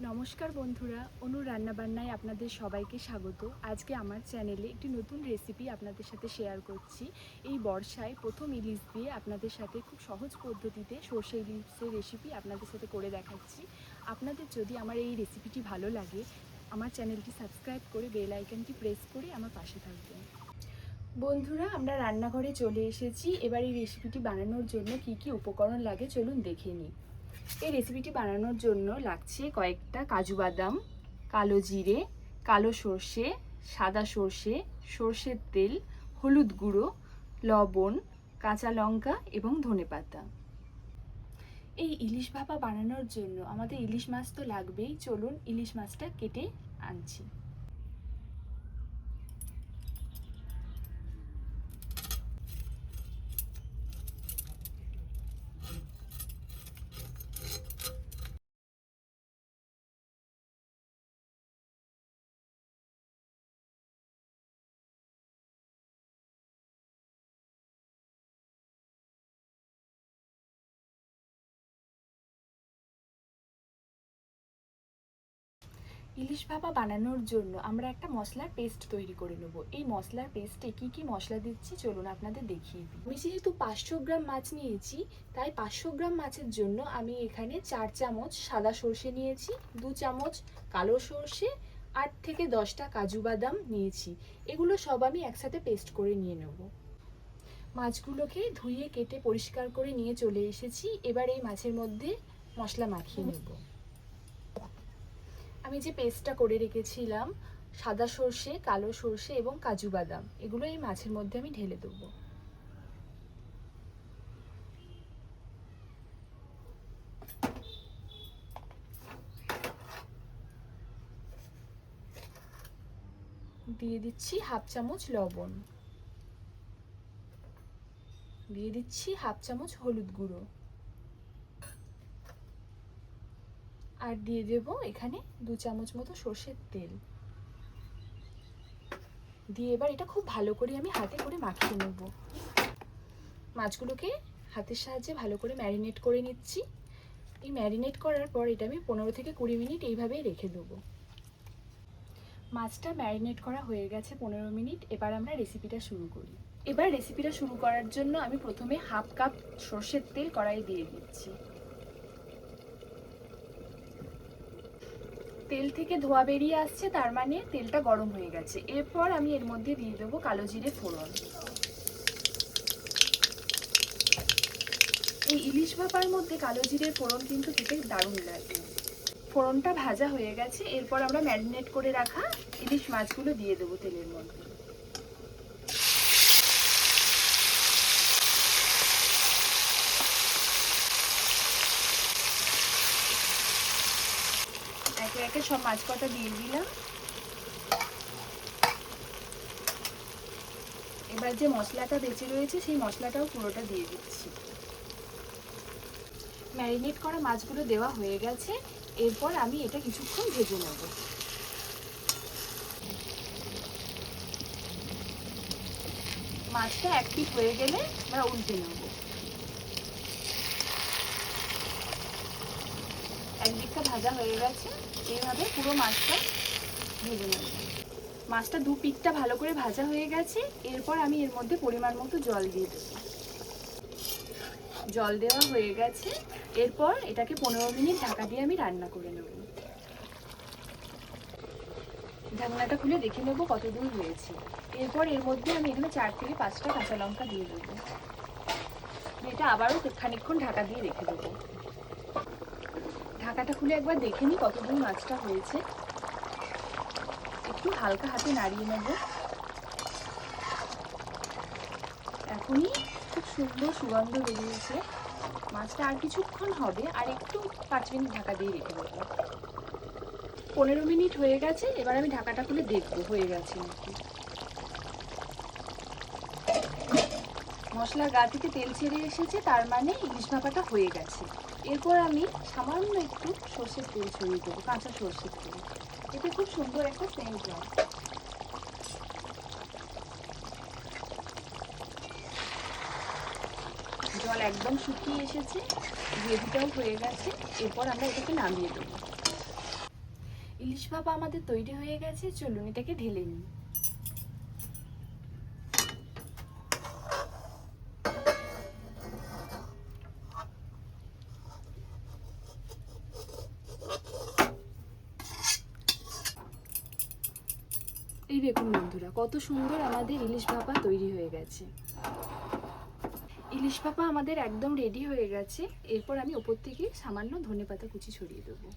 নমস্কার বন্ধুরা, অনু রান্নাবান্নায় আপনাদের সবাইকে স্বাগত। আজকে আমার চ্যানেলে একটি নতুন রেসিপি আপনাদের সাথে শেয়ার করছি। এই বর্ষায় প্রথম ইলিশ দিয়ে আপনাদের সাথে খুব সহজ পদ্ধতিতে সর্ষে ইলিশের রেসিপি আপনাদের সাথে করে দেখাচ্ছি। আপনাদের যদি আমার এই রেসিপিটি ভালো লাগে, আমার চ্যানেলটি সাবস্ক্রাইব করে বেল আইকনটি প্রেস করে আমার পাশে থাকবেন। বন্ধুরা, আমরা রান্নাঘরে চলে এসেছি। এবার এই রেসিপিটি বানানোর জন্য কি কি উপকরণ লাগে চলুন দেখে নিই। এই রেসিপিটি বানানোর জন্য লাগছে কয়েকটা কাজু বাদাম, কালো জিরে, কালো সর্ষে, সাদা সর্ষে, সর্ষের তেল, হলুদ গুঁড়ো, লবণ, কাঁচা লঙ্কা এবং ধনেপাতা। এই ইলিশ ভাপা বানানোর জন্য আমাদের ইলিশ মাছ তো লাগবেই। চলুন ইলিশ মাছটা কেটে আনছি। ইলিশ ভাপা বানানোর জন্য আমরা একটা মশলার পেস্ট তৈরি করে নেব। এই মশলার পেস্টে কি কি মশলা দিচ্ছি চলুন আপনাদের দেখিয়ে দিই। আমি যেহেতু 500 গ্রাম মাছ নিয়েছি, তাই 500 গ্রাম মাছের জন্য আমি এখানে 4 চামচ সাদা সর্ষে নিয়েছি, 2 চামচ কালো সর্ষে, 8 থেকে 10টা কাজু বাদাম নিয়েছি। এগুলো সব আমি একসাথে পেস্ট করে নিয়ে নেব। মাছগুলোকে ধুয়ে কেটে পরিষ্কার করে নিয়ে চলে এসেছি। এবার এই মাছের মধ্যে মশলা মাখিয়ে নেব। আমি যে পেস্টটা করে রেখেছিলাম সাদা সর্ষে, কালো সর্ষে এবং কাজু বাদাম, এগুলো এই মাছের মধ্যে আমি ঢেলে দেব। দিয়ে দিচ্ছি হাফ চামচ লবণ, দিয়ে দিচ্ছি হাফ চামচ হলুদ গুঁড়ো, আর দিয়ে দেব এখানে 2 চামচ মতো সর্ষের তেল। দিয়ে এবার এটা খুব ভালো করে আমি হাতে করে মাখিয়ে নেব। মাছগুলোকে হাতের সাহায্যে ভালো করে ম্যারিনেট করে নিচ্ছি। এই ম্যারিনেট করার পর এটা আমি 15 থেকে 20 মিনিট এইভাবেই রেখে দেবো। মাছটা ম্যারিনেট করা হয়ে গেছে 15 মিনিট। এবার আমরা রেসিপিটা শুরু করি। এবার রেসিপিটা শুরু করার জন্য আমি প্রথমে হাফ কাপ সর্ষের তেল কড়াই দিয়ে দিচ্ছি। তেল থেকে ধোঁয়া বেরিয়ে আসছে, তার মানে তেলটা গরম হয়ে গেছে। এরপর আমি এর মধ্যে দিয়ে দেবো কালো জিরে ফোড়ন। এই ইলিশ ভাপার মধ্যে কালো জিরের ফোড়ন কিন্তু খেতে দারুণ লাগে। ফোড়নটা ভাজা হয়ে গেছে। এরপর আমরা ম্যারিনেট করে রাখা ইলিশ মাছগুলো দিয়ে দেবো তেলের মধ্যে। একে একে সব মাছ কটা দিয়ে দিলাম। এবার যে মশলাটা বেঁচে রয়েছে সেই মশলাটাও পুরোটা দিয়ে দিচ্ছি। ম্যারিনেট করা মাছগুলো দেওয়া হয়ে গেছে। এরপর আমি এটা কিছুক্ষণ ভেজে নেব। মাছটা এক পিঠ হয়ে গেলে আমরা উল্টে নেব। একদিকটা ভাজা হয়ে গেছে, এইভাবে পুরো মাছটা ভেজে নেব। মাছটা দু পিঠটা ভালো করে ভাজা হয়ে গেছে। এরপর আমি এর মধ্যে পরিমাণ মতো জল দিয়ে দেব। জল দেওয়া হয়ে গেছে। এরপর এটাকে 15 মিনিট ঢাকা দিয়ে আমি রান্না করে নেব। ঢাকনাটা খুলে দেখে নেব কত দূর হয়েছে। এরপর এর মধ্যে আমি এখানে 4 থেকে 5টা কাঁচা লঙ্কা দিয়ে দেবো। এটা আবারও খানিকক্ষণ ঢাকা দিয়ে রেখে দেবো। ঢাকাটা খুলে একবার দেখে নিই কত দূর মাছটা হয়েছে। একটু হালকা হাতে নাড়িয়ে নেব। এখনই খুব সুন্দর সুগন্ধ বেরিয়েছে। মাছটা আর কিছুক্ষণ হবে, আর একটু 5 মিনিট ঢাকা দিয়ে রেখে দেবো। 15 মিনিট হয়ে গেছে। এবার আমি ঢাকাটা খুলে দেখবো হয়ে গেছে নাকি। মশলার গা থেকে তেল ছেড়ে এসেছে, তার মানে ইলিশ ভাপাটা হয়ে গেছে। এরপর আমি সামান্য একটু সর্ষের তেল ছড়িয়ে দেবো, কাঁচা সর্ষের তেল। এতে খুব সুন্দর একটা সেন্ট হয়। জল একদম শুকিয়ে এসেছে, গ্রেভিটাও হয়ে গেছে। এরপর আমরা এটাকে নামিয়ে দেবো। ইলিশ ভাপা আমাদের তৈরি হয়ে গেছে, চলুন এটাকে ঢেলে নিই। এই দেখুন বন্ধুরা, কত সুন্দর আমাদের ইলিশ ভাপা তৈরি হয়ে গেছে। ইলিশ ভাপা আমাদের একদম রেডি হয়ে গেছে। এরপর আমি ওপর থেকে সামান্য ধনেপাতা কুচি ছড়িয়ে দেবো।